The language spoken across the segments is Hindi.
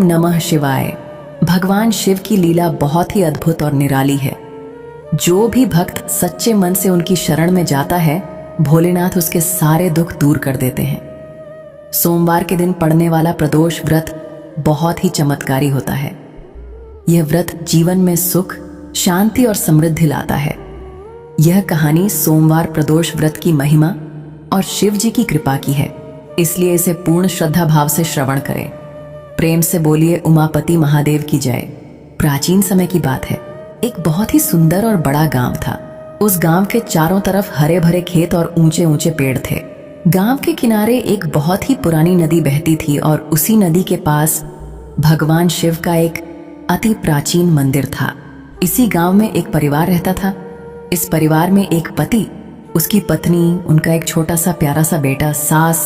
नमः शिवाय। भगवान शिव की लीला बहुत ही अद्भुत और निराली है। जो भी भक्त सच्चे मन से उनकी शरण में जाता है, भोलेनाथ उसके सारे दुख दूर कर देते हैं। सोमवार के दिन पड़ने वाला प्रदोष व्रत बहुत ही चमत्कारी होता है। यह व्रत जीवन में सुख, शांति और समृद्धि लाता है। यह कहानी सोमवार प्रदोष व्रत की महिमा और शिव जी की कृपा की है, इसलिए इसे पूर्ण श्रद्धा भाव से श्रवण करें। प्रेम से बोलिए उमापति महादेव की जय। प्राचीन समय की बात है, एक बहुत ही सुंदर और बड़ा गांव था। उस गांव के चारों तरफ हरे भरे खेत और ऊंचे ऊंचे पेड़ थे। गांव के किनारे एक बहुत ही पुरानी नदी बहती थी और उसी नदी के पास भगवान शिव का एक अति प्राचीन मंदिर था। इसी गांव में एक परिवार रहता था। इस परिवार में एक पति, उसकी पत्नी, उनका एक छोटा सा प्यारा सा बेटा, सास,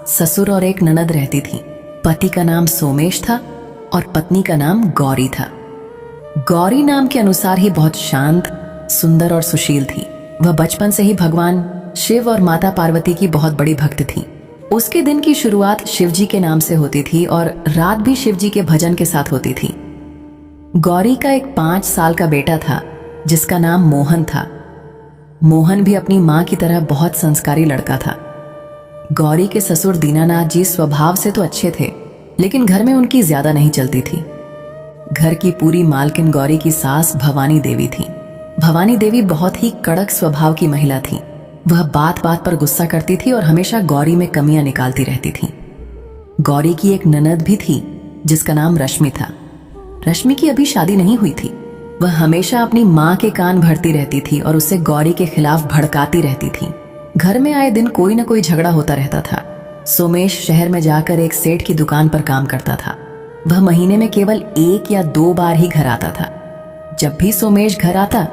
ससुर और एक ननद रहती थी। पति का नाम सोमेश था और पत्नी का नाम गौरी था। गौरी नाम के अनुसार ही बहुत शांत, सुंदर और सुशील थी। वह बचपन से ही भगवान शिव और माता पार्वती की बहुत बड़ी भक्त थी। उसके दिन की शुरुआत शिव जी के नाम से होती थी और रात भी शिव जी के भजन के साथ होती थी। गौरी का एक 5 साल का बेटा था जिसका नाम मोहन था। मोहन भी अपनी मां की तरह बहुत संस्कारी लड़का था। गौरी के ससुर दीनानाथ जी स्वभाव से तो अच्छे थे, लेकिन घर में उनकी ज्यादा नहीं चलती थी। घर की पूरी मालकिन गौरी की सास भवानी देवी थी। भवानी देवी बहुत ही कड़क स्वभाव की महिला थी। वह बात बात पर गुस्सा करती थी और हमेशा गौरी में कमियां निकालती रहती थी। गौरी की एक ननद भी थी जिसका नाम रश्मि था। रश्मि की अभी शादी नहीं हुई थी। वह हमेशा अपनी मां के कान भरती रहती थी और उससे गौरी के खिलाफ भड़काती रहती थी। घर में आए दिन कोई न कोई झगड़ा होता रहता था। सोमेश शहर में जाकर एक सेठ की दुकान पर काम करता था। वह महीने में केवल 1 या 2 बार ही घर आता था। जब भी सोमेश घर आता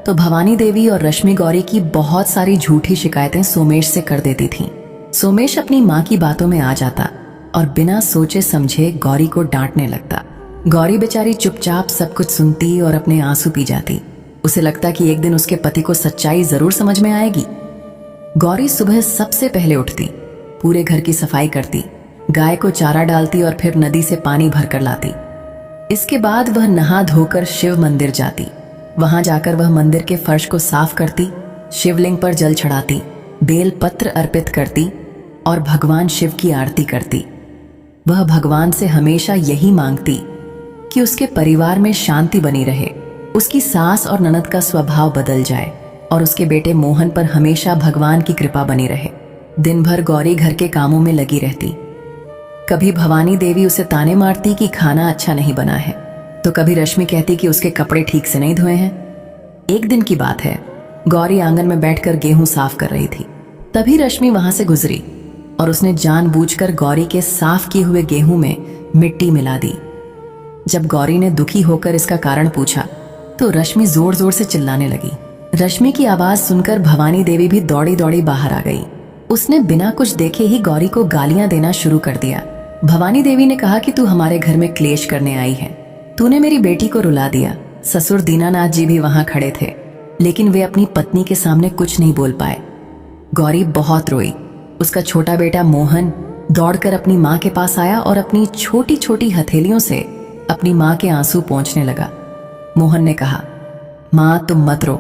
तो भवानी देवी और रश्मि गौरी की बहुत सारी झूठी शिकायतें सोमेश से कर देती थीं। सोमेश अपनी माँ की बातों में आ जाता और बिना सोचे समझे गौरी को डांटने लगता। गौरी बेचारी चुपचाप सब कुछ सुनती और अपने आंसू पी जाती। उसे लगता कि एक दिन उसके पति को सच्चाई जरूर समझ में आएगी। गौरी सुबह सबसे पहले उठती, पूरे घर की सफाई करती, गाय को चारा डालती और फिर नदी से पानी भरकर लाती। इसके बाद वह नहा धोकर शिव मंदिर जाती। वहां जाकर वह मंदिर के फर्श को साफ करती, शिवलिंग पर जल चढ़ाती, बेल पत्र अर्पित करती और भगवान शिव की आरती करती। वह भगवान से हमेशा यही मांगती कि उसके परिवार में शांति बनी रहे, उसकी सास और ननद का स्वभाव बदल जाए और उसके बेटे मोहन पर हमेशा भगवान की कृपा बनी रहे। दिन भर गौरी घर के कामों में लगी रहती। कभी भवानी देवी उसे ताने मारती कि खाना अच्छा नहीं बना है, तो कभी रश्मि कहती कि उसके कपड़े ठीक से नहीं धोए हैं। एक दिन की बात है, गौरी आंगन में बैठकर गेहूं साफ कर रही थी। तभी रश्मि वहां से गुजरी और उसने जानबूझकर गौरी के साफ किए हुए गेहूं में मिट्टी मिला दी। जब गौरी ने दुखी होकर इसका कारण पूछा तो रश्मि जोर जोर से चिल्लाने लगी। रश्मि की आवाज सुनकर भवानी देवी भी दौड़ी दौड़ी बाहर आ गई। उसने बिना कुछ देखे ही गौरी को गालियां देना शुरू कर दिया। भवानी देवी ने कहा कि तू हमारे घर में क्लेश करने आई है, तूने मेरी बेटी को रुला दिया। ससुर दीनानाथ जी भी वहां खड़े थे, लेकिन वे अपनी पत्नी के सामने कुछ नहीं बोल पाए। गौरी बहुत रोई। उसका छोटा बेटा मोहन दौड़कर अपनी माँ के पास आया और अपनी छोटी छोटी हथेलियों से अपनी माँ के आंसू पोंछने लगा। मोहन ने कहा, माँ तुम मत रो,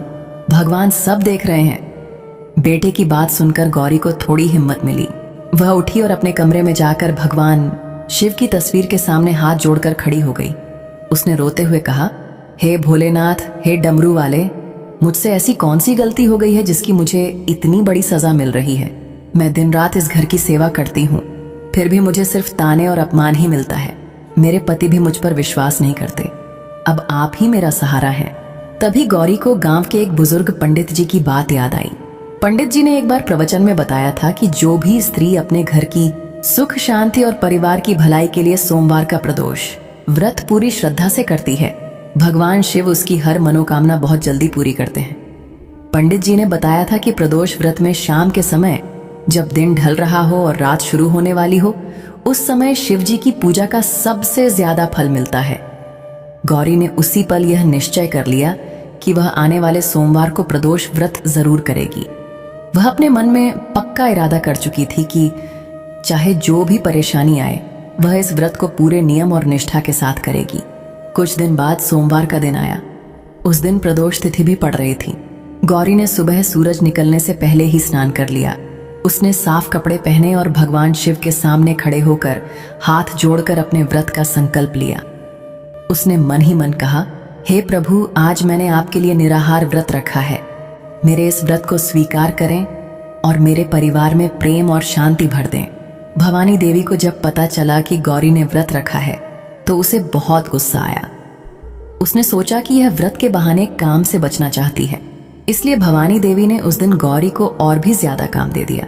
भगवान सब देख रहे हैं। बेटे की बात सुनकर गौरी को थोड़ी हिम्मत मिली। वह उठी और अपने कमरे में जाकर भगवान शिव की तस्वीर के सामने हाथ जोड़कर खड़ी हो गई। उसने रोते हुए कहा, हे भोलेनाथ, हे डमरू वाले, मुझसे ऐसी कौन सी गलती हो गई है जिसकी मुझे इतनी बड़ी सजा मिल रही है। मैं दिन रात इस घर की सेवा करती हूँ, फिर भी मुझे सिर्फ ताने और अपमान ही मिलता है। मेरे पति भी मुझ पर विश्वास नहीं करते। अब आप ही मेरा सहारा है। तभी गौरी को गांव के एक बुजुर्ग पंडित जी की बात याद आई। पंडित जी ने एक बार प्रवचन में बताया था कि जो भी स्त्री अपने घर की सुख, शांति और परिवार की भलाई के लिए सोमवार का प्रदोष व्रत पूरी श्रद्धा से करती है, भगवान शिव उसकी हर मनोकामना बहुत जल्दी पूरी करते हैं। पंडित जी ने बताया था कि प्रदोष व्रत में शाम के समय, जब दिन ढल रहा हो और रात शुरू होने वाली हो, उस समय शिव जी की पूजा का सबसे ज्यादा फल मिलता है। गौरी ने उसी पल यह निश्चय कर लिया कि वह आने वाले सोमवार को प्रदोष व्रत जरूर करेगी। वह अपने मन में पक्का इरादा कर चुकी थी कि चाहे जो भी परेशानी आए, वह इस व्रत को पूरे नियम और निष्ठा के साथ करेगी। कुछ दिन बाद सोमवार का दिन आया। उस दिन प्रदोष तिथि भी पड़ रही थी। गौरी ने सुबह सूरज निकलने से पहले ही स्नान कर लिया। उसने साफ कपड़े पहने और भगवान शिव के सामने खड़े होकर हाथ जोड़कर अपने व्रत का संकल्प लिया। उसने मन ही मन कहा, हे प्रभु, आज मैंने आपके लिए निराहार व्रत रखा है। मेरे इस व्रत को स्वीकार करें और मेरे परिवार में प्रेम और शांति भर दें। भवानी देवी को जब पता चला कि गौरी ने व्रत रखा है तो उसे बहुत गुस्सा आया। उसने सोचा कि यह व्रत के बहाने काम से बचना चाहती है, इसलिए भवानी देवी ने उस दिन गौरी को और भी ज्यादा काम दे दिया।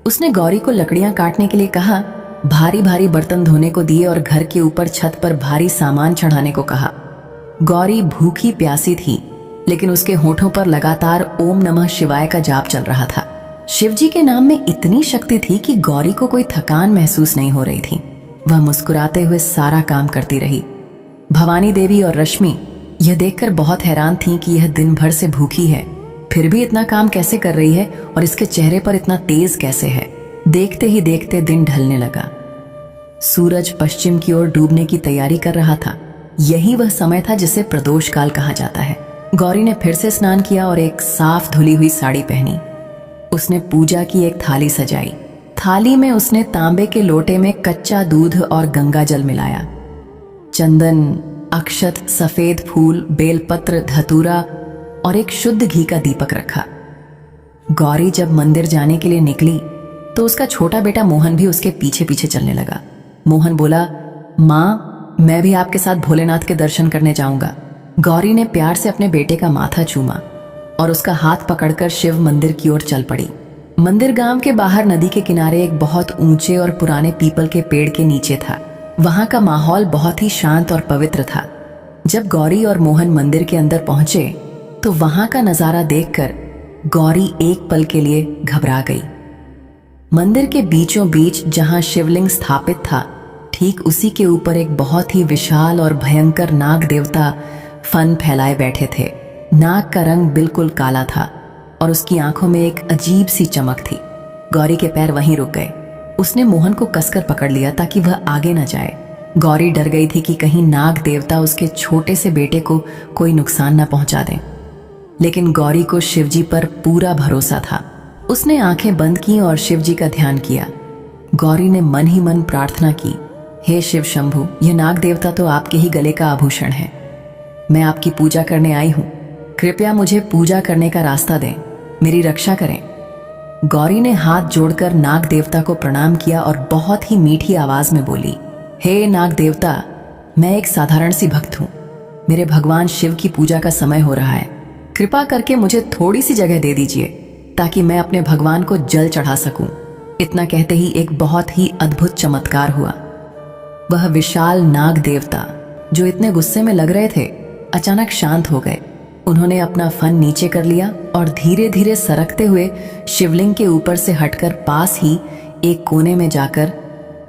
उसने गौरी को लकड़ियां काटने के लिए कहा, भारी भारी बर्तन धोने को दिए और घर के ऊपर छत पर भारी सामान चढ़ाने को कहा। गौरी भूखी प्यासी थी, लेकिन उसके होठों पर लगातार ओम नमः शिवाय का जाप चल रहा था। शिवजी के नाम में इतनी शक्ति थी कि गौरी को कोई थकान महसूस नहीं हो रही थी। वह मुस्कुराते हुए सारा काम करती रही। भवानी देवी और रश्मि यह देखकर बहुत हैरान थीं कि यह दिन भर से भूखी है, फिर भी इतना काम कैसे कर रही है और इसके चेहरे पर इतना तेज कैसे है। देखते ही देखते दिन ढलने लगा। सूरज पश्चिम की ओर डूबने की तैयारी कर रहा था। यही वह समय था जिसे प्रदोष काल कहा जाता है। गौरी ने फिर से स्नान किया और एक साफ धुली हुई साड़ी पहनी। उसने पूजा की एक थाली सजाई। थाली में उसने तांबे के लोटे में कच्चा दूध और गंगा जल मिलाया। चंदन, अक्षत, सफेद फूल, बेलपत्र, धतूरा और एक शुद्ध घी का दीपक रखा। गौरी जब मंदिर जाने के लिए निकली तो उसका छोटा बेटा मोहन भी उसके पीछे पीछे चलने लगा। मोहन बोला, माँ, मैं भी आपके साथ भोलेनाथ के दर्शन करने जाऊंगा। गौरी ने प्यार से अपने बेटे का माथा चूमा और उसका हाथ पकड़कर शिव मंदिर की ओर चल पड़ी। मंदिर गांव के बाहर नदी के किनारे एक बहुत ऊंचे और पुराने पीपल के पेड़ के नीचे था। वहां का माहौल बहुत ही शांत और पवित्र था। जब गौरी और मोहन मंदिर के अंदर पहुंचे तो वहां का नजारा देखकर गौरी एक पल के लिए घबरा गई। मंदिर के बीचों बीच जहां शिवलिंग स्थापित था, ठीक उसी के ऊपर एक बहुत ही विशाल और भयंकर नाग देवता फन फैलाए बैठे थे। नाग का रंग बिल्कुल काला था और उसकी आंखों में एक अजीब सी चमक थी। गौरी के पैर वहीं रुक गए। उसने मोहन को कसकर पकड़ लिया ताकि वह आगे न जाए। गौरी डर गई थी कि कहीं नाग देवता उसके छोटे से बेटे को कोई नुकसान न पहुंचा दें, लेकिन गौरी को शिवजी पर पूरा भरोसा था। उसने आंखें बंद की और शिवजी का ध्यान किया। गौरी ने मन ही मन प्रार्थना की, हे शिव शंभु, यह नाग देवता तो आपके ही गले का आभूषण है। मैं आपकी पूजा करने आई हूं, कृपया मुझे पूजा करने का रास्ता दें, मेरी रक्षा करें। गौरी ने हाथ जोड़कर नाग देवता को प्रणाम किया और बहुत ही मीठी आवाज में बोली, हे नाग देवता, मैं एक साधारण सी भक्त हूं। मेरे भगवान शिव की पूजा का समय हो रहा है। कृपा करके मुझे थोड़ी सी जगह दे दीजिए ताकि मैं अपने भगवान को जल चढ़ा सकूं। इतना कहते ही एक बहुत ही अद्भुत चमत्कार हुआ। वह विशाल नाग देवता जो इतने गुस्से में लग रहे थे, अचानक शांत हो गए। उन्होंने अपना फन नीचे कर लिया और धीरे धीरे सरकते हुए शिवलिंग के ऊपर से हटकर पास ही एक कोने में जाकर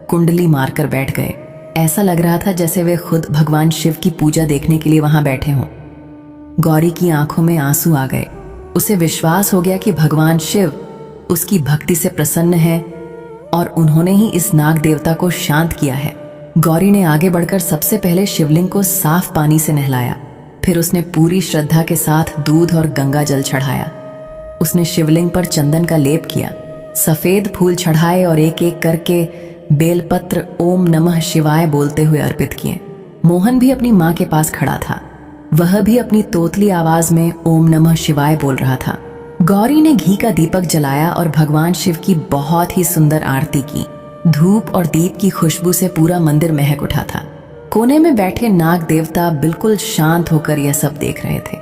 कुंडली मारकर बैठ गए। ऐसा लग रहा था जैसे वे खुद भगवान शिव की पूजा देखने के लिए वहां बैठे हों। गौरी की आंखों में आंसू आ गए। उसे विश्वास हो गया कि भगवान शिव उसकी भक्ति से प्रसन्न है और उन्होंने ही इस नाग देवता को शांत किया है। गौरी ने आगे बढ़कर सबसे पहले शिवलिंग को साफ पानी से नहलाया। फिर उसने पूरी श्रद्धा के साथ दूध और गंगा जल चढ़ाया। उसने शिवलिंग पर चंदन का लेप किया, सफेद फूल चढ़ाए और एक एक करके बेलपत्र ओम नमः शिवाय बोलते हुए अर्पित किए। मोहन भी अपनी मां के पास खड़ा था। वह भी अपनी तोतली आवाज में ओम नमः शिवाय बोल रहा था। गौरी ने घी का दीपक जलाया और भगवान शिव की बहुत ही सुंदर आरती की। धूप और दीप की खुशबू से पूरा मंदिर महक उठा था। कोने में बैठे नाग देवता बिल्कुल शांत होकर यह सब देख रहे थे।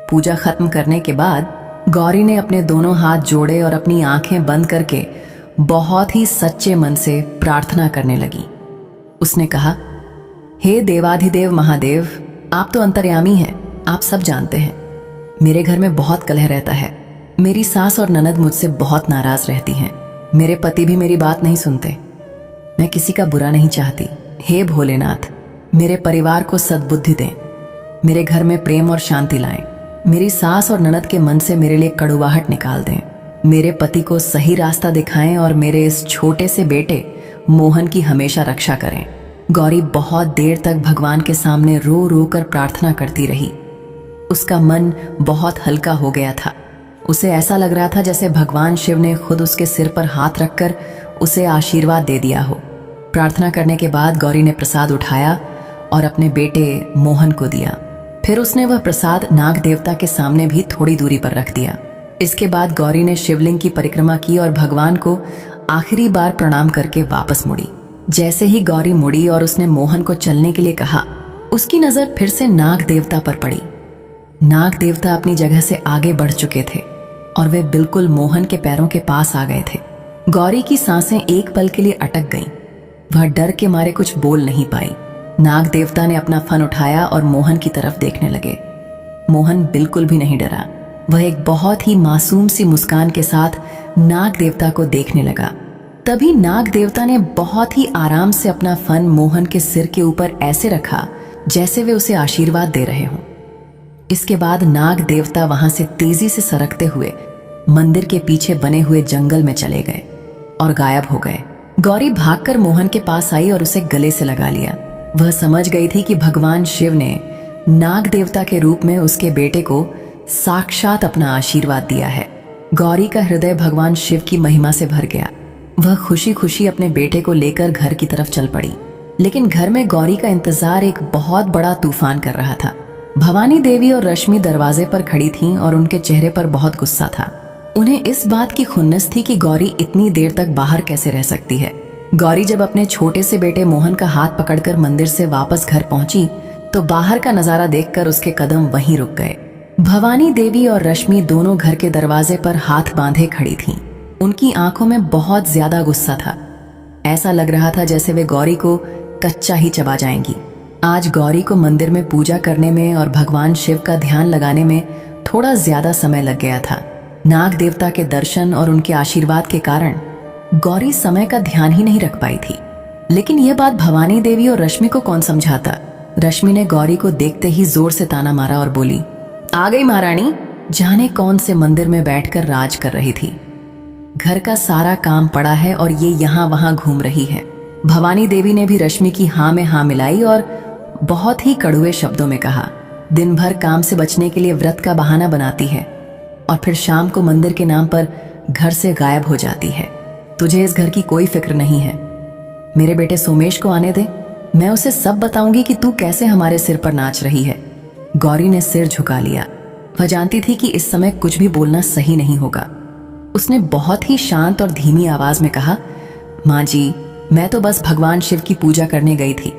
पूजा खत्म करने के बाद गौरी ने अपने दोनों हाथ जोड़े और अपनी आंखें बंद करके बहुत ही सच्चे मन से प्रार्थना करने लगी। उसने कहा, हे देवाधिदेव महादेव, आप तो अंतर्यामी हैं, आप सब जानते हैं। मेरे घर में बहुत कलह रहता है। मेरी सास और ननद मुझसे बहुत नाराज रहती हैं। मेरे पति भी मेरी बात नहीं सुनते। मैं किसी का बुरा नहीं चाहती। हे भोलेनाथ, मेरे परिवार को सद्बुद्धि दें, मेरे घर में प्रेम और शांति लाएं। मेरी सास और ननद के मन से मेरे लिए कड़ुवाहट निकाल दें। मेरे पति को सही रास्ता दिखाएं और मेरे इस छोटे से बेटे मोहन की हमेशा रक्षा करें। गौरी बहुत देर तक भगवान के सामने रो रो कर प्रार्थना करती रही। उसका मन बहुत हल्का हो गया था। उसे ऐसा लग रहा था जैसे भगवान शिव ने खुद उसके सिर पर हाथ रखकर उसे आशीर्वाद दे दिया हो। प्रार्थना करने के बाद गौरी ने प्रसाद उठाया और अपने बेटे मोहन को दिया। फिर उसने वह प्रसाद नाग देवता के सामने भी थोड़ी दूरी पर रख दिया। इसके बाद गौरी ने शिवलिंग की परिक्रमा की और भगवान को आखिरी बार प्रणाम करके वापस मुड़ी। जैसे ही गौरी मुड़ी और उसने मोहन को चलने के लिए कहा, उसकी नजर फिर से नाग देवता पर पड़ी। नाग देवता अपनी जगह से आगे बढ़ चुके थे और वे बिल्कुल मोहन के पैरों के पास आ गए थे। गौरी की सांसें एक पल के लिए अटक गईं। वह डर के मारे कुछ बोल नहीं पाई। नाग देवता ने अपना फन उठाया और मोहन की तरफ देखने लगे। मोहन बिल्कुल भी नहीं डरा। वह एक बहुत ही मासूम सी मुस्कान के साथ नाग देवता को देखने लगा। तभी नाग देवता ने बहुत ही आराम से अपना फन मोहन के सिर के ऊपर ऐसे रखा जैसे वे उसे आशीर्वाद दे रहे हों। इसके बाद नाग देवता वहां से तेजी से सरकते हुए मंदिर के पीछे बने हुए जंगल में चले गए और गायब हो गए। गौरी भागकर मोहन के पास आई और उसे गले से लगा लिया। वह समझ गई थी कि भगवान शिव ने नाग देवता के रूप में उसके बेटे को साक्षात अपना आशीर्वाद दिया है। गौरी का हृदय भगवान शिव की महिमा से भर गया। वह खुशी खुशी अपने बेटे को लेकर घर की तरफ चल पड़ी। लेकिन घर में गौरी का इंतजार एक बहुत बड़ा तूफान कर रहा था। भवानी देवी और रश्मि दरवाजे पर खड़ी थीं और उनके चेहरे पर बहुत गुस्सा था। उन्हें इस बात की खुन्नस थी कि गौरी इतनी देर तक बाहर कैसे रह सकती है। गौरी जब अपने छोटे से बेटे मोहन का हाथ पकड़कर मंदिर से वापस घर पहुंची तो बाहर का नजारा देखकर उसके कदम वहीं रुक गए। भवानी देवी और रश्मि दोनों घर के दरवाजे पर हाथ बांधे खड़ी थीं। उनकी आंखों में बहुत ज्यादा गुस्सा था। ऐसा लग रहा था जैसे वे गौरी को कच्चा ही चबा जाएंगी। आज गौरी को मंदिर में पूजा करने में और भगवान शिव का ध्यान लगाने में थोड़ा ज्यादा समय लग गया था। नाग देवता के दर्शन और उनके आशीर्वाद के कारण गौरी समय का ध्यान ही नहीं रख पाई थी। लेकिन यह बात भवानी देवी और रश्मि को कौन समझाता। रश्मि ने गौरी को देखते ही जोर से ताना मारा और बोली, आ गई महारानी। जाने कौन से मंदिर में बैठकर राज कर रही थी। घर का सारा काम पड़ा है और ये यहाँ वहां घूम रही है। भवानी देवी ने भी रश्मि की हाँ में हाँ मिलाई और बहुत ही कड़वे शब्दों में कहा, दिन भर काम से बचने के लिए व्रत का बहाना बनाती है और फिर शाम को मंदिर के नाम पर घर से गायब हो जाती है। तुझे इस घर की कोई फिक्र नहीं है। मेरे बेटे सोमेश को आने दे, मैं उसे सब बताऊंगी कि तू कैसे हमारे सिर पर नाच रही है। गौरी ने सिर झुका लिया। वह जानती थी कि इस समय कुछ भी बोलना सही नहीं होगा। उसने बहुत ही शांत और धीमी आवाज में कहा, माँ जी, मैं तो बस भगवान शिव की पूजा करने गई थी।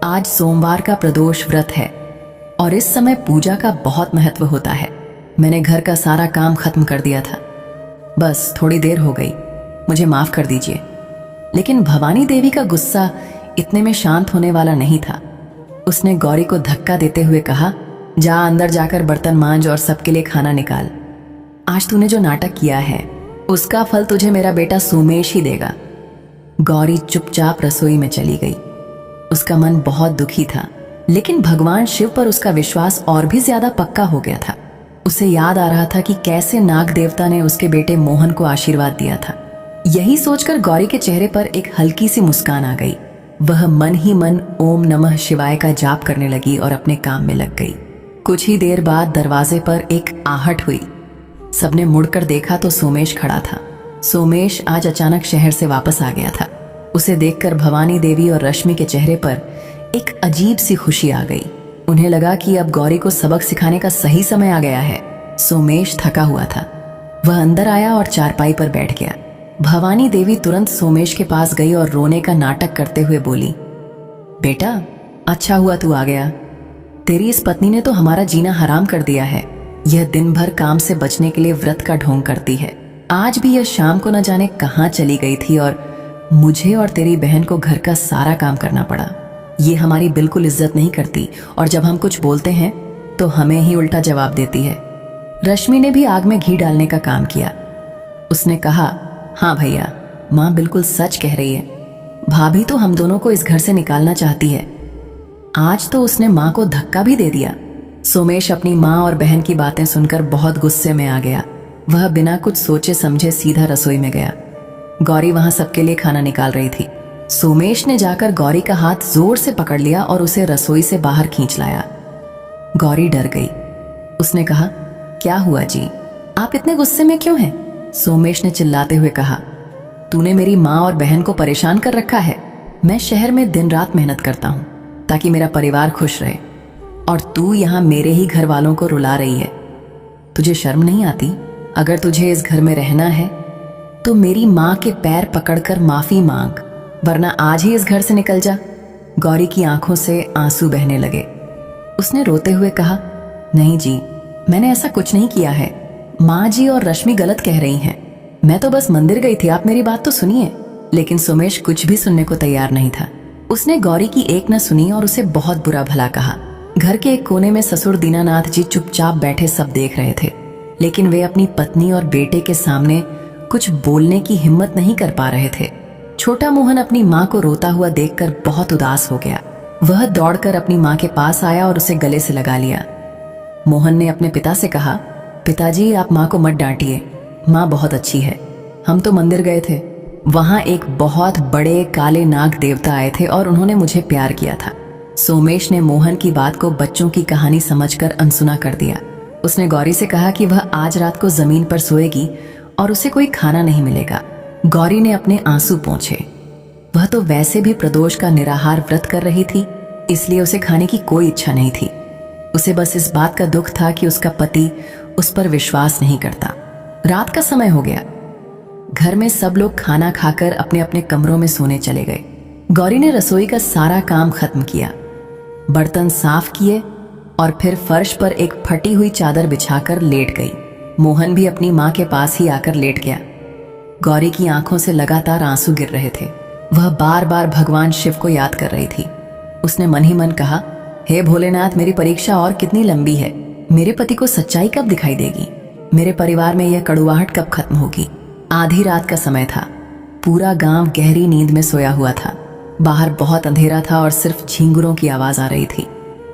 आज सोमवार का प्रदोष व्रत है और इस समय पूजा का बहुत महत्व होता है। मैंने घर का सारा काम खत्म कर दिया था। बस थोड़ी देर हो गई, मुझे माफ कर दीजिए। लेकिन भवानी देवी का गुस्सा इतने में शांत होने वाला नहीं था। उसने गौरी को धक्का देते हुए कहा, जा अंदर जाकर बर्तन मांज और सबके लिए खाना निकाल। आज तूने जो नाटक किया है उसका फल तुझे मेरा बेटा सोमेश ही देगा। गौरी चुपचाप रसोई में चली गई। उसका मन बहुत दुखी था, लेकिन भगवान शिव पर उसका विश्वास और भी ज्यादा पक्का हो गया था। उसे याद आ रहा था कि कैसे नाग देवता ने उसके बेटे मोहन को आशीर्वाद दिया था। यही सोचकर गौरी के चेहरे पर एक हल्की सी मुस्कान आ गई। वह मन ही मन ओम नमः शिवाय का जाप करने लगी और अपने काम में लग गई। कुछ ही देर बाद दरवाजे पर एक आहट हुई। सबने मुड़कर देखा तो सोमेश खड़ा था। सोमेश आज अचानक शहर से वापस आ गया था। उसे देखकर भवानी देवी और रश्मि के चेहरे पर एक अजीब सी खुशी आ गई। उन्हें लगा कि अब गौरी को सबक सिखाने का सही समय आ गया है। सोमेश थका हुआ था। वह अंदर आया और चारपाई पर बैठ गया। भवानी देवी तुरंत सोमेश के पास गई और रोने का नाटक करते हुए बोली, बेटा, अच्छा हुआ तू आ गया। तेरी इस पत्नी ने तो हमारा जीना हराम कर दिया है। यह दिन भर काम से बचने के लिए व्रत का ढोंग करती है। आज भी यह शाम को न जाने कहाँ चली गई थी और मुझे और तेरी बहन को घर का सारा काम करना पड़ा। ये हमारी बिल्कुल इज्जत नहीं करती और जब हम कुछ बोलते हैं तो हमें ही उल्टा जवाब देती है। रश्मि ने भी आग में घी डालने का काम किया। उसने कहा, हाँ भैया, माँ बिल्कुल सच कह रही है। भाभी तो हम दोनों को इस घर से निकालना चाहती है। आज तो उसने माँ को धक्का भी दे दिया। सोमेश अपनी माँ और बहन की बातें सुनकर बहुत गुस्से में आ गया। वह बिना कुछ सोचे समझे सीधा रसोई में गया। गौरी वहां सबके लिए खाना निकाल रही थी। सोमेश ने जाकर गौरी का हाथ जोर से पकड़ लिया और उसे रसोई से बाहर खींच लाया। गौरी डर गई। उसने कहा, क्या हुआ जी, आप इतने गुस्से में क्यों हैं? सोमेश ने चिल्लाते हुए कहा, तूने मेरी माँ और बहन को परेशान कर रखा है। मैं शहर में दिन रात मेहनत करता हूँ ताकि मेरा परिवार खुश रहे, और तू यहाँ मेरे ही घर वालों को रुला रही है। तुझे शर्म नहीं आती? अगर तुझे इस घर में रहना है तो मेरी माँ के पैर पकड़कर माफी मांग, वरना आज ही इस घर से निकल जा। गौरी की आंखों से आंसू बहने लगे। उसने रोते हुए कहा, नहीं जी, मैंने ऐसा कुछ नहीं किया है। माँ जी और रश्मि गलत कह रही हैं। मैं तो बस मंदिर गई थी, आप मेरी बात तो सुनिए। लेकिन सोमेश कुछ भी सुनने को तैयार नहीं था। उसने गौरी की एक न सुनी और उसे बहुत बुरा भला कहा। घर के एक कोने में ससुर दीनानाथ जी चुपचाप बैठे सब देख रहे थे, लेकिन वे अपनी पत्नी और बेटे के सामने कुछ बोलने की हिम्मत नहीं कर पा रहे थे। छोटा मोहन अपनी माँ को रोता हुआ देखकर बहुत उदास हो गया। वह दौड़कर अपनी माँ के पास आया और उसे गले से लगा लिया। मोहन ने अपने पिता से कहा, पिताजी आप माँ को मत डांटिए, माँ बहुत अच्छी है। हम तो मंदिर गए थे, वहां एक बहुत बड़े काले नाग देवता आए थे और उन्होंने मुझे प्यार किया था। सोमेश ने मोहन की बात को बच्चों की कहानी समझकर अनसुना कर दिया। उसने गौरी से कहा कि वह आज रात को जमीन पर सोएगी और उसे कोई खाना नहीं मिलेगा। गौरी ने अपने आंसू पोंछे। वह तो वैसे भी प्रदोष का निराहार व्रत कर रही थी, इसलिए उसे खाने की कोई इच्छा नहीं थी। उसे बस इस बात का दुख था कि उसका पति उस पर विश्वास नहीं करता। रात का समय हो गया। घर में सब लोग खाना खाकर अपने अपने कमरों में सोने चले गए। गौरी ने रसोई का सारा काम खत्म किया, बर्तन साफ किए और फिर फर्श पर एक फटी हुई चादर बिछाकर लेट गई। मोहन भी अपनी माँ के पास ही आकर लेट गया। गौरी की आंखों से लगातार आंसू गिर रहे थे। वह बार बार भगवान शिव को याद कर रही थी। उसने मन ही मन कहा, हे भोलेनाथ, मेरी परीक्षा और कितनी लंबी है। मेरे पति को सच्चाई कब दिखाई देगी? मेरे परिवार में यह कड़ुवाहट कब खत्म होगी? आधी रात का समय था। पूरा गांव गहरी नींद में सोया हुआ था। बाहर बहुत अंधेरा था और सिर्फ झींगुरों की आवाज आ रही थी।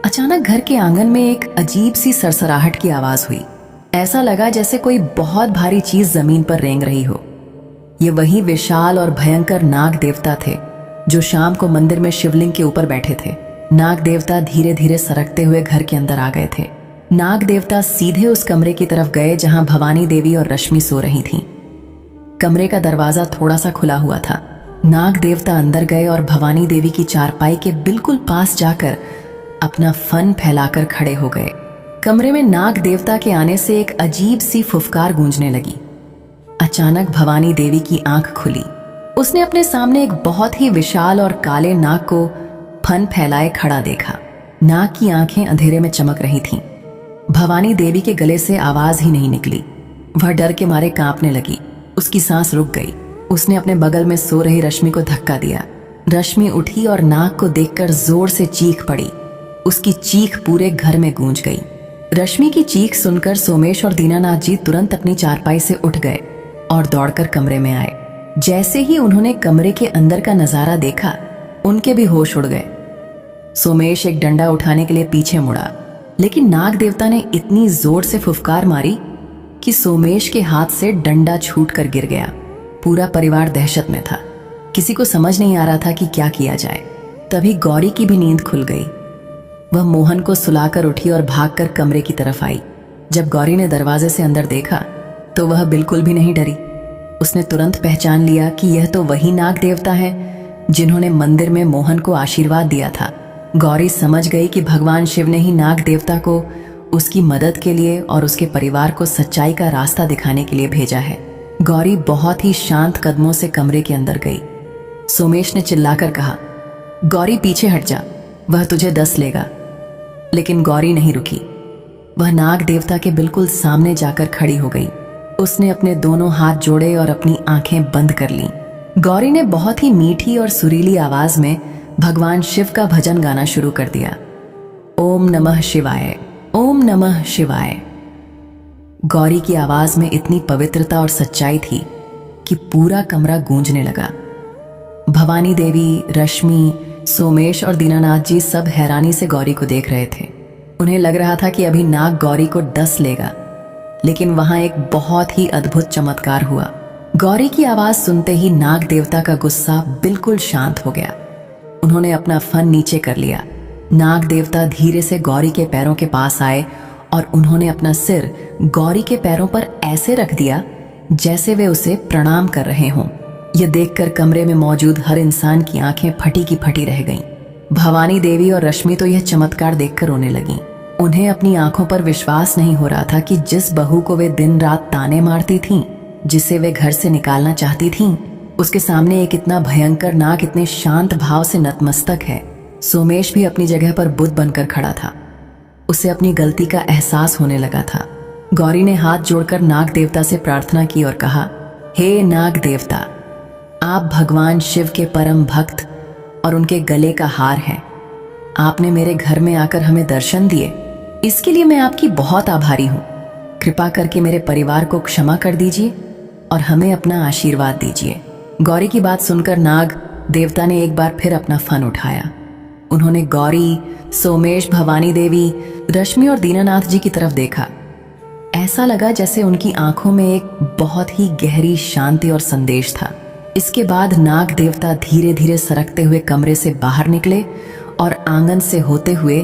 अचानक घर के आंगन में एक अजीब सी सरसराहट की आवाज हुई। ऐसा लगा जैसे कोई बहुत भारी चीज जमीन पर रेंग रही हो। ये वही विशाल और भयंकर नाग देवता थे जो शाम को मंदिर में शिवलिंग के ऊपर बैठे थे। नाग देवता धीरे धीरे सरकते हुए घर के अंदर आ गए थे। नाग देवता सीधे उस कमरे की तरफ गए जहां भवानी देवी और रश्मि सो रही थीं। कमरे का दरवाजा थोड़ा सा खुला हुआ था। नाग देवता अंदर गए और भवानी देवी की चारपाई के बिल्कुल पास जाकर अपना फन फैलाकर खड़े हो गए। कमरे में नाग देवता के आने से एक अजीब सी फुफकार गूंजने लगी। अचानक भवानी देवी की आंख खुली। उसने अपने सामने एक बहुत ही विशाल और काले नाग को फन फैलाए खड़ा देखा। नाग की आंखें अंधेरे में चमक रही थीं। भवानी देवी के गले से आवाज ही नहीं निकली। वह डर के मारे कांपने लगी। उसकी सांस रुक गई। उसने अपने बगल में सो रही रश्मि को धक्का दिया। रश्मि उठी और नाग को देखकर जोर से चीख पड़ी। उसकी चीख पूरे घर में गूंज गई। रश्मि की चीख सुनकर सोमेश और दीनानाथ जी तुरंत अपनी चारपाई से उठ गए और दौड़कर कमरे में आए। जैसे ही उन्होंने कमरे के अंदर का नजारा देखा, उनके भी होश उड़ गए। सोमेश एक डंडा उठाने के लिए पीछे मुड़ा, लेकिन नाग देवता ने इतनी जोर से फुफकार मारी कि सोमेश के हाथ से डंडा छूटकर गिर गया। पूरा परिवार दहशत में था। किसी को समझ नहीं आ रहा था कि क्या किया जाए। तभी गौरी की भी नींद खुल गई। वह मोहन को सुलाकर उठी और भागकर कमरे की तरफ आई। जब गौरी ने दरवाजे से अंदर देखा तो वह बिल्कुल भी नहीं डरी। उसने तुरंत पहचान लिया कि यह तो वही नाग देवता है जिन्होंने मंदिर में मोहन को आशीर्वाद दिया था। गौरी समझ गई कि भगवान शिव ने ही नाग देवता को उसकी मदद के लिए और उसके परिवार को सच्चाई का रास्ता दिखाने के लिए भेजा है। गौरी बहुत ही शांत कदमों से कमरे के अंदर गई। सोमेश ने चिल्लाकर कहा, गौरी पीछे हट जा, वह तुझे डस लेगा। लेकिन गौरी नहीं रुकी। वह नाग देवता के बिल्कुल सामने जाकर खड़ी हो गई। उसने अपने दोनों हाथ जोड़े और अपनी आंखें बंद कर लीं। गौरी ने बहुत ही मीठी और सुरीली आवाज में भगवान शिव का भजन गाना शुरू कर दिया। ओम नमः शिवाय, ओम नमः शिवाय। गौरी की आवाज में इतनी पवित्रता और सच्चाई थी कि पूरा कमरा गूंजने लगा। भवानी देवी, रश्मि, सोमेश और दीनानाथ जी सब हैरानी से गौरी को देख रहे थे। उन्हें लग रहा था कि अभी नाग गौरी को डस लेगा, लेकिन वहां एक बहुत ही अद्भुत चमत्कार हुआ। गौरी की आवाज सुनते ही नाग देवता का गुस्सा बिल्कुल शांत हो गया। उन्होंने अपना फन नीचे कर लिया। नाग देवता धीरे से गौरी के पैरों के पास आए और उन्होंने अपना सिर गौरी के पैरों पर ऐसे रख दिया जैसे वे उसे प्रणाम कर रहे हों। यह देखकर कमरे में मौजूद हर इंसान की आंखें फटी की फटी रह गईं। भवानी देवी और रश्मि तो यह चमत्कार देखकर रोने लगीं। उन्हें अपनी आंखों पर विश्वास नहीं हो रहा था कि जिस बहू को वे दिन रात ताने मारती थीं, जिसे वे घर से निकालना चाहती थीं, उसके सामने एक इतना भयंकर नाग इतने शांत भाव से नतमस्तक है। सोमेश भी अपनी जगह पर बुद्ध बनकर खड़ा था। उसे अपनी गलती का एहसास होने लगा था। गौरी ने हाथ जोड़कर नाग देवता से प्रार्थना की और कहा, हे नाग देवता, आप भगवान शिव के परम भक्त और उनके गले का हार हैं। आपने मेरे घर में आकर हमें दर्शन दिए, इसके लिए मैं आपकी बहुत आभारी हूं। कृपा करके मेरे परिवार को क्षमा कर दीजिए और हमें अपना आशीर्वाद दीजिए। गौरी की बात सुनकर नाग देवता ने एक बार फिर अपना फन उठाया। उन्होंने गौरी, सोमेश, भवानी देवी, रश्मि और दीनानाथ जी की तरफ देखा। ऐसा लगा जैसे उनकी आंखों में एक बहुत ही गहरी शांति और संदेश था। इसके बाद नाग देवता धीरे धीरे सरकते हुए कमरे से बाहर निकले और आंगन से होते हुए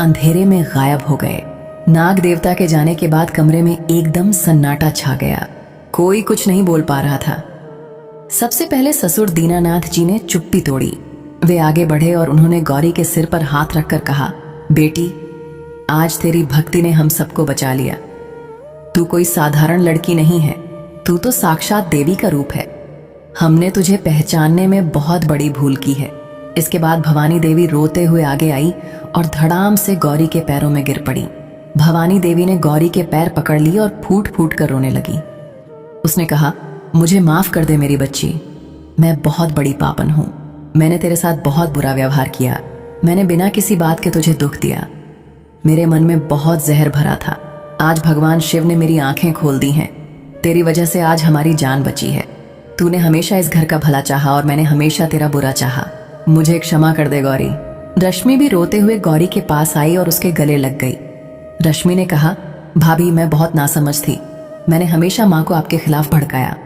अंधेरे में गायब हो गए। नाग देवता के जाने के बाद कमरे में एकदम सन्नाटा छा गया। कोई कुछ नहीं बोल पा रहा था। सबसे पहले ससुर दीनानाथ जी ने चुप्पी तोड़ी। वे आगे बढ़े और उन्होंने गौरी के सिर पर हाथ रखकर कहा, बेटी, आज तेरी भक्ति ने हम सबको बचा लिया। तू कोई साधारण लड़की नहीं है, तू तो साक्षात देवी का रूप है। हमने तुझे पहचानने में बहुत बड़ी भूल की है। इसके बाद भवानी देवी रोते हुए आगे आई और धड़ाम से गौरी के पैरों में गिर पड़ी। भवानी देवी ने गौरी के पैर पकड़ लिए और फूट फूट कर रोने लगी। उसने कहा, मुझे माफ कर दे मेरी बच्ची, मैं बहुत बड़ी पापन हूं। मैंने तेरे साथ बहुत बुरा व्यवहार किया। मैंने बिना किसी बात के तुझे दुख दिया। मेरे मन में बहुत जहर भरा था। आज भगवान शिव ने मेरी आंखें खोल दी हैं। तेरी वजह से आज हमारी जान बची है। तूने हमेशा इस घर का भला चाहा और मैंने हमेशा तेरा बुरा चाहा। मुझे क्षमा कर दे गौरी। रश्मि भी रोते हुए गौरी के पास आई और उसके गले लग गई। रश्मि ने कहा, भाभी, मैं बहुत नासमझ थी। मैंने हमेशा माँ को आपके खिलाफ भड़काया।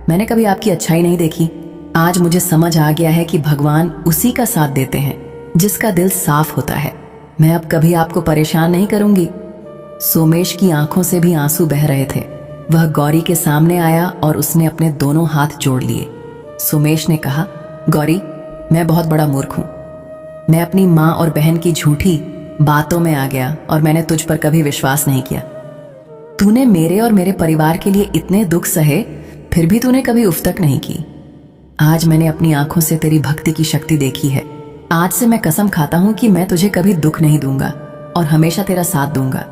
मैंने कभी आपकी अच्छाई नहीं देखी। आज मुझे समझ आ गया है कि भगवान उसी का साथ देते हैं जिसका दिल साफ होता है। मैं अब कभी आपको परेशान नहीं करूंगी। सोमेश की आंखों से भी आंसू बह रहे थे। वह गौरी के सामने आया और उसने अपने दोनों हाथ जोड़ लिए। सोमेश ने कहा, गौरी, मैं बहुत बड़ा मूर्ख हूं। मैं अपनी माँ और बहन की झूठी बातों में आ गया और मैंने तुझ पर कभी विश्वास नहीं किया। तूने मेरे और मेरे परिवार के लिए इतने दुख सहे, फिर भी तूने कभी उफ तक नहीं की। आज मैंने अपनी आंखों से तेरी भक्ति की शक्ति देखी है। आज से मैं कसम खाता हूं कि मैं तुझे कभी दुख नहीं दूंगा और हमेशा तेरा साथ दूंगा।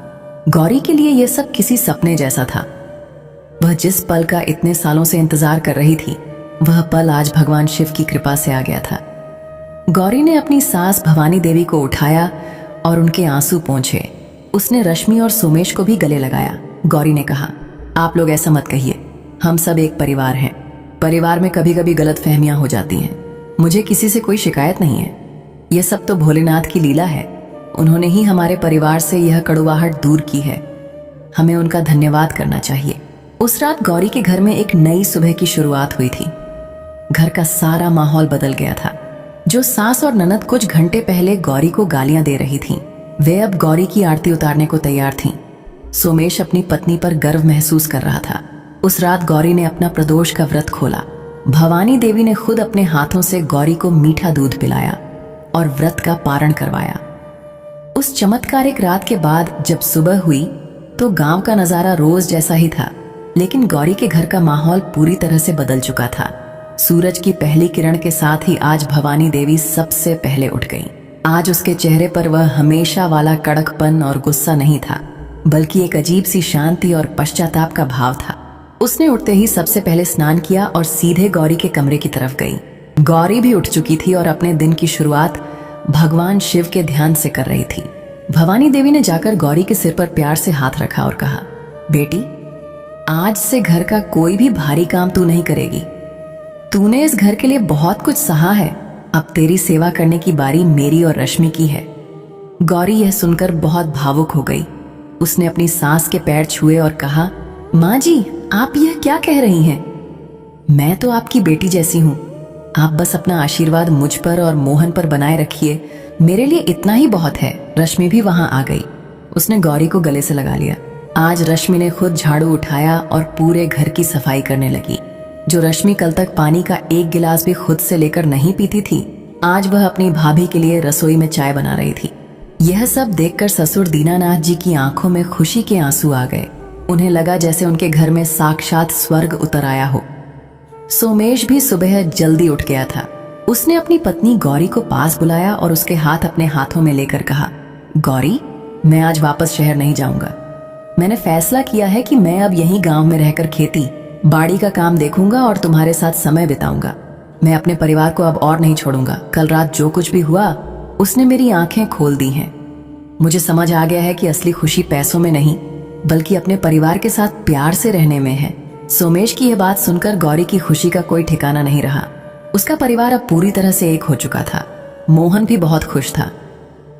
गौरी के लिए यह सब किसी सपने जैसा था। वह जिस पल का इतने सालों से इंतजार कर रही थी, वह पल आज भगवान शिव की कृपा से आ गया था। गौरी ने अपनी सास भवानी देवी को उठाया और उनके आंसू पोंछे। उसने रश्मि और सोमेश को भी गले लगाया। गौरी ने कहा, आप लोग ऐसा मत कहिए, हम सब एक परिवार हैं। परिवार में कभी कभी गलत फहमियां हो जाती हैं। मुझे किसी से कोई शिकायत नहीं है। यह सब तो भोलेनाथ की लीला है। उन्होंने ही हमारे परिवार से यह कड़वाहट दूर की है। हमें उनका धन्यवाद करना चाहिए। उस रात गौरी के घर में एक नई सुबह की शुरुआत हुई थी। घर का सारा माहौल बदल गया था। जो सास और ननद कुछ घंटे पहले गौरी को गालियां दे रही थीं, वे अब गौरी की आरती उतारने को तैयार थीं। सोमेश अपनी पत्नी पर गर्व महसूस कर रहा था। उस रात गौरी ने अपना प्रदोष का व्रत खोला। भवानी देवी ने खुद अपने हाथों से गौरी को मीठा दूध पिलाया और व्रत का पारण करवाया। उस चमत्कारिक रात के बाद जब सुबह हुई तो गांव का नजारा रोज जैसा ही था, लेकिन गौरी के घर का माहौल पूरी तरह से बदल चुका था। सूरज की पहली किरण के साथ ही आज भवानी देवी सबसे पहले उठ गई। आज उसके चेहरे पर वह हमेशा वाला कड़कपन और गुस्सा नहीं था, बल्कि एक अजीब सी शांति और पश्चाताप का भाव था। उसने उठते ही सबसे पहले स्नान किया और सीधे गौरी के कमरे की तरफ गई। गौरी भी उठ चुकी थी और अपने दिन की शुरुआत भगवान शिव के ध्यान से कर रही थी। भवानी देवी ने जाकर गौरी के सिर पर प्यार से हाथ रखा और कहा, बेटी, आज से घर का कोई भी भारी काम तू नहीं करेगी। तूने इस घर के लिए बहुत कुछ सहा है। अब तेरी सेवा करने की बारी मेरी और रश्मि की है। गौरी यह सुनकर बहुत भावुक हो गई। उसने अपनी सास के पैर छुए और कहा, माँ जी, आप यह क्या कह रही हैं? मैं तो आपकी बेटी जैसी हूँ, आप बस अपना आशीर्वाद मुझ पर और मोहन पर बनाए रखिए, मेरे लिए इतना ही बहुत है। रश्मि भी वहां आ गई। उसने गौरी को गले से लगा लिया। आज रश्मि ने खुद झाड़ू उठाया और पूरे घर की सफाई करने लगी। जो रश्मि कल तक पानी का एक गिलास भी खुद से लेकर नहीं पीती थी, आज वह अपनी भाभी के लिए रसोई में चाय बना रही थी। यह सब देखकर ससुर दीनानाथ जी की आंखों में खुशी के आंसू आ गए। उन्हें लगा जैसे उनके घर में साक्षात स्वर्ग उतर आया हो। सोमेश भी सुबह जल्दी उठ गया था। उसने अपनी पत्नी गौरी को पास बुलाया और उसके हाथ अपने हाथों में लेकर कहा, गौरी, मैं आज वापस शहर नहीं जाऊंगा। मैंने फैसला किया है कि मैं अब यहीं गांव में रहकर खेती बाड़ी का काम देखूंगा और तुम्हारे साथ समय बिताऊंगा। मैं अपने परिवार को अब और नहीं छोड़ूंगा। कल रात जो कुछ भी हुआ उसने मेरी आंखें खोल दी हैं। मुझे समझ आ गया है कि असली खुशी पैसों में नहीं बल्कि अपने परिवार के साथ प्यार से रहने में है। सोमेश की यह बात सुनकर गौरी की खुशी का कोई ठिकाना नहीं रहा। उसका परिवार अब पूरी तरह से एक हो चुका था। मोहन भी बहुत खुश था।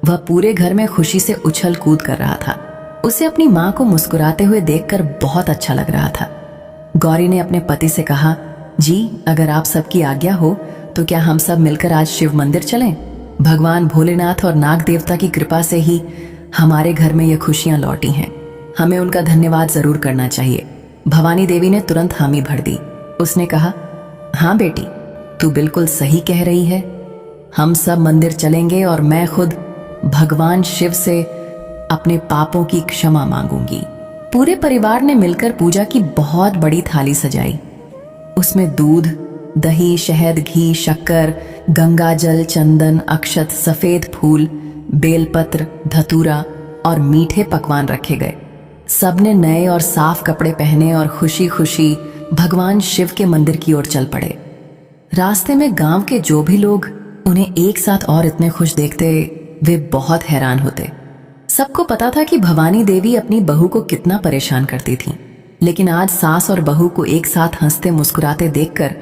वह पूरे घर में खुशी से उछल कूद कर रहा था। उसे अपनी माँ को मुस्कुराते हुए देखकर बहुत अच्छा लग रहा था। गौरी ने अपने पति से कहा, जी, अगर आप सबकी आज्ञा हो तो क्या हम सब मिलकर आज शिव मंदिर चलें? भगवान भोलेनाथ और नाग देवता की कृपा से ही हमारे घर में ये खुशियां लौटी हैं। हमें उनका धन्यवाद जरूर करना चाहिए। भवानी देवी ने तुरंत हामी भर दी। उसने कहा, हाँ बेटी, तू बिल्कुल सही कह रही है। हम सब मंदिर चलेंगे और मैं खुद भगवान शिव से अपने पापों की क्षमा मांगूंगी। पूरे परिवार ने मिलकर पूजा की बहुत बड़ी थाली सजाई। उसमें दूध, दही, शहद, घी, शक्कर, गंगा जल, चंदन, अक्षत, सफेद फूल, बेलपत्र, धतूरा और मीठे पकवान रखे गए। सबने नए और साफ कपड़े पहने और खुशी खुशी भगवान शिव के मंदिर की ओर चल पड़े। रास्ते में गांव के जो भी लोग उन्हें एक साथ और इतने खुश देखते, वे बहुत हैरान होते। सबको पता था कि भवानी देवी अपनी बहू को कितना परेशान करती थीं, लेकिन आज सास और बहू को एक साथ हंसते मुस्कुराते देखकर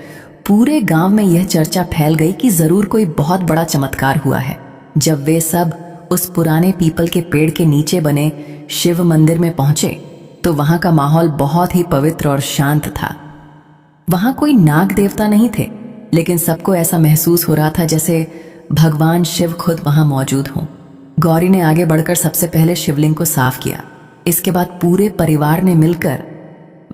पूरे गांव में यह चर्चा फैल गई कि जरूर कोई बहुत बड़ा चमत्कार हुआ है। जब वे सब उस पुराने पीपल के पेड़ के नीचे बने शिव मंदिर में पहुंचे तो वहां का माहौल बहुत ही पवित्र और शांत था। वहां कोई नाग देवता नहीं थे, लेकिन सबको ऐसा महसूस हो रहा था जैसे भगवान शिव खुद वहां मौजूद हों। गौरी ने आगे बढ़कर सबसे पहले शिवलिंग को साफ किया। इसके बाद पूरे परिवार ने मिलकर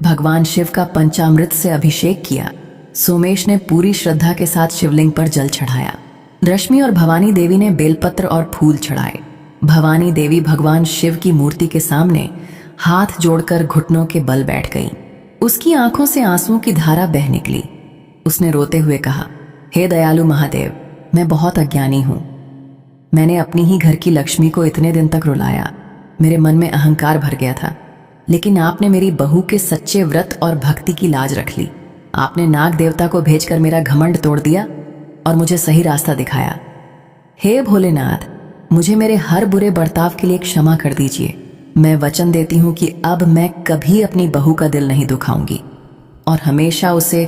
भगवान शिव का पंचामृत से अभिषेक किया। सोमेश ने पूरी श्रद्धा के साथ शिवलिंग पर जल चढ़ाया। रश्मि और भवानी देवी ने बेलपत्र और फूल चढ़ाए। भवानी देवी भगवान शिव की मूर्ति के सामने हाथ जोड़कर घुटनों के बल बैठ गईं। उसकी आंखों से आंसुओं की धारा बह निकली। उसने रोते हुए कहा, हे दयालु महादेव, मैं बहुत अज्ञानी हूं। मैंने अपनी ही घर की लक्ष्मी को इतने दिन तक रुलाया। मेरे मन में अहंकार भर गया था, लेकिन आपने मेरी बहू के सच्चे व्रत और भक्ति की लाज रख ली। आपने नाग देवता को भेजकर मेरा घमंड तोड़ दिया और मुझे सही रास्ता दिखाया। हे भोलेनाथ, मुझे मेरे हर बुरे बर्ताव के लिए क्षमा कर दीजिए। मैं वचन देती हूँ कि अब मैं कभी अपनी बहू का दिल नहीं दुखाऊंगी और हमेशा उसे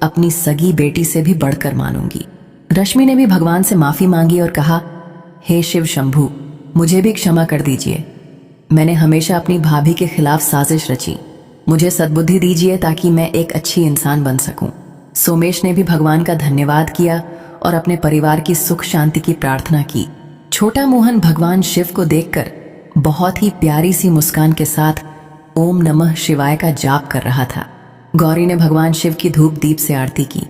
अपनी सगी बेटी से भी बढ़कर मानूंगी। रश्मि ने भी भगवान से माफी मांगी और कहा, हे शिव शंभू, मुझे भी क्षमा कर दीजिए। मैंने हमेशा अपनी भाभी के खिलाफ साजिश रची। मुझे सद्बुद्धि दीजिए ताकि मैं एक अच्छी इंसान बन सकूं। सोमेश ने भी भगवान का धन्यवाद किया और अपने परिवार की सुख शांति की प्रार्थना की। छोटा मोहन भगवान शिव को देखकर बहुत ही प्यारी सी मुस्कान के साथ ओम नमः शिवाय का जाप कर रहा था। गौरी ने भगवान शिव की धूप दीप से आरती की।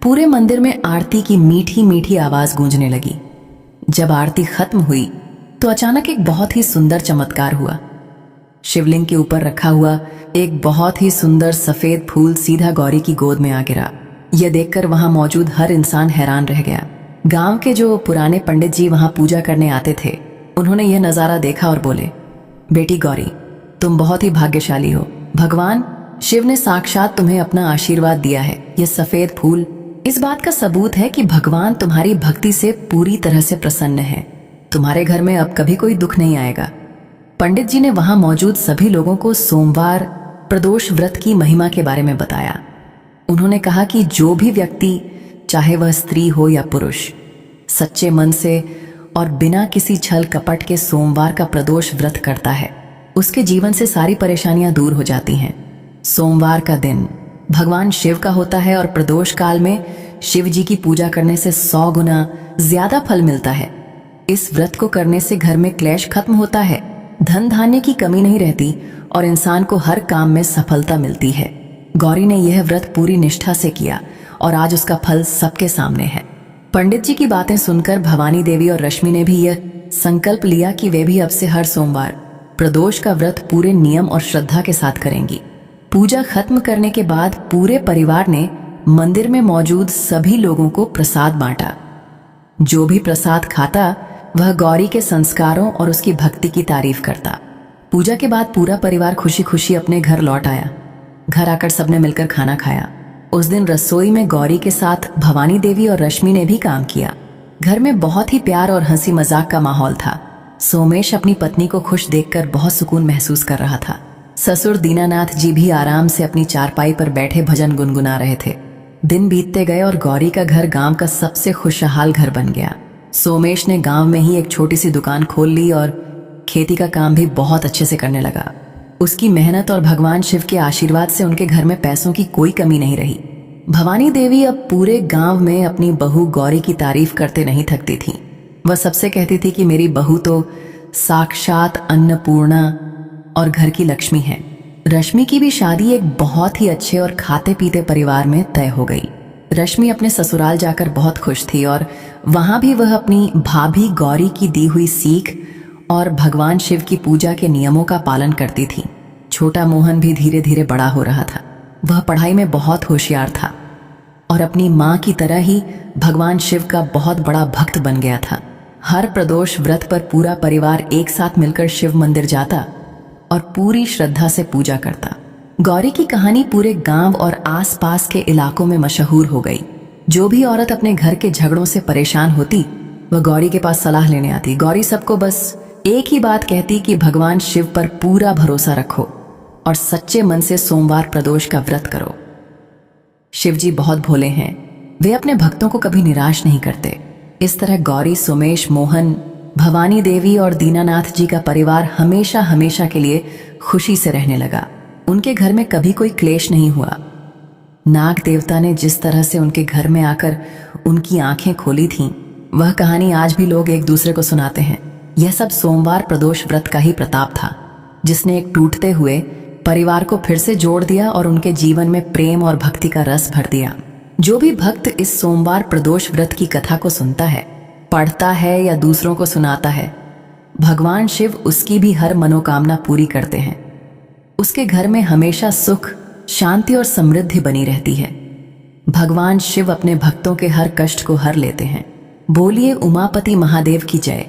पूरे मंदिर में आरती की मीठी मीठी आवाज गूंजने लगी। जब आरती खत्म हुई तो अचानक एक बहुत ही सुंदर चमत्कार हुआ। शिवलिंग के ऊपर रखा हुआ एक बहुत ही सुंदर सफेद फूल सीधा गौरी की गोद में आ गिरा। यह देखकर वहां मौजूद हर इंसान हैरान रह गया। गांव के जो पुराने पंडित जी वहां पूजा करने आते थे, उन्होंने यह नजारा देखा और बोले, बेटी गौरी, तुम बहुत ही भाग्यशाली हो। भगवान शिव ने साक्षात तुम्हें अपना आशीर्वाद दिया है। यह सफेद फूल इस बात का सबूत है कि भगवान तुम्हारी भक्ति से पूरी तरह से प्रसन्न है। तुम्हारे घर में अब कभी कोई दुख नहीं आएगा। पंडित जी ने वहां मौजूद सभी लोगों को सोमवार प्रदोष व्रत की महिमा के बारे में बताया। उन्होंने कहा कि जो भी व्यक्ति, चाहे वह स्त्री हो या पुरुष, सच्चे मन से और बिना किसी छल कपट के सोमवार का प्रदोष व्रत करता है, उसके जीवन से सारी परेशानियां दूर हो जाती हैं। सोमवार का दिन भगवान शिव का होता है और प्रदोष काल में शिव जी की पूजा करने से 100 गुना ज्यादा फल मिलता है। इस व्रत को करने से घर में क्लेश खत्म होता है, धन धान्य की कमी नहीं रहती और इंसान को हर काम में सफलता मिलती है। गौरी ने यह व्रत पूरी निष्ठा से किया और आज उसका फल सबके सामने है। पंडित जी की बातें सुनकर भवानी देवी और रश्मि ने भी यह संकल्प लिया कि वे भी अब से हर सोमवार प्रदोष का व्रत पूरे नियम और श्रद्धा के साथ करेंगी। पूजा खत्म करने के बाद पूरे परिवार ने मंदिर में मौजूद सभी लोगों को प्रसाद बांटा। जो भी प्रसाद खाता वह गौरी के संस्कारों और उसकी भक्ति की तारीफ करता। पूजा के बाद पूरा परिवार खुशी खुशी अपने घर लौट आया। घर आकर सबने मिलकर खाना खाया। उस दिन रसोई में गौरी के साथ भवानी देवी और रश्मि ने भी काम किया। घर में बहुत ही प्यार और हंसी मजाक का माहौल था। सोमेश अपनी पत्नी को खुश देखकर बहुत सुकून महसूस कर रहा था। ससुर दीनानाथ जी भी आराम से अपनी चारपाई पर बैठे भजन गुनगुना रहे थे। दिन बीतते गए और गौरी का घर गांव का सबसे खुशहाल घर बन गया। सोमेश ने गांव में ही एक छोटी सी दुकान खोल ली और खेती का काम भी बहुत अच्छे से करने लगा। उसकी मेहनत और भगवान शिव के आशीर्वाद से उनके घर में पैसों की कोई कमी नहीं रही। भवानी देवी अब पूरे गांव में अपनी बहू गौरी की तारीफ करते नहीं थकती थी। वह सबसे कहती थी कि मेरी बहू तो साक्षात अन्नपूर्णा और घर की लक्ष्मी है। रश्मि की भी शादी एक बहुत ही अच्छे और खाते पीते परिवार में तय हो गई। रश्मि अपने ससुराल जाकर बहुत खुश थी और वहां भी वह अपनी भाभी गौरी की दी हुई सीख और भगवान शिव की पूजा के नियमों का पालन करती थी। छोटा मोहन भी धीरे धीरे बड़ा हो रहा था। वह पढ़ाई में बहुत होशियार था और अपनी माँ की तरह ही भगवान शिव का बहुत बड़ा भक्त बन गया था। हर प्रदोष व्रत पर पूरा परिवार एक साथ मिलकर शिव मंदिर जाता और पूरी श्रद्धा से पूजा करता। गौरी की कहानी पूरे गांव और आसपास के इलाकों में मशहूर हो गई। जो भी औरत अपने घर के झगड़ों से परेशान होती वह गौरी के पास सलाह लेने आती। गौरी सबको बस एक ही बात कहती कि भगवान शिव पर पूरा भरोसा रखो और सच्चे मन से सोमवार प्रदोष का व्रत करो। शिव जी बहुत भोले हैं, वे अपने भक्तों को कभी निराश नहीं करते। इस तरह गौरी, सोमेश, मोहन, भवानी देवी और दीनानाथ जी का परिवार हमेशा हमेशा के लिए खुशी से रहने लगा। उनके घर में कभी कोई क्लेश नहीं हुआ। नाग देवता ने जिस तरह से उनके घर में आकर उनकी आंखें खोली थीं, वह कहानी आज भी लोग एक दूसरे को सुनाते हैं। यह सब सोमवार प्रदोष व्रत का ही प्रताप था, जिसने एक टूटते हुए परिवार को फिर से जोड़ दिया और उनके जीवन में प्रेम और भक्ति का रस भर दिया। जो भी भक्त इस सोमवार प्रदोष व्रत की कथा को सुनता है, पढ़ता है या दूसरों को सुनाता है, भगवान शिव उसकी भी हर मनोकामना पूरी करते हैं। उसके घर में हमेशा सुख, शांति और समृद्धि बनी रहती है। भगवान शिव अपने भक्तों के हर कष्ट को हर लेते हैं। बोलिए उमापति महादेव की जय।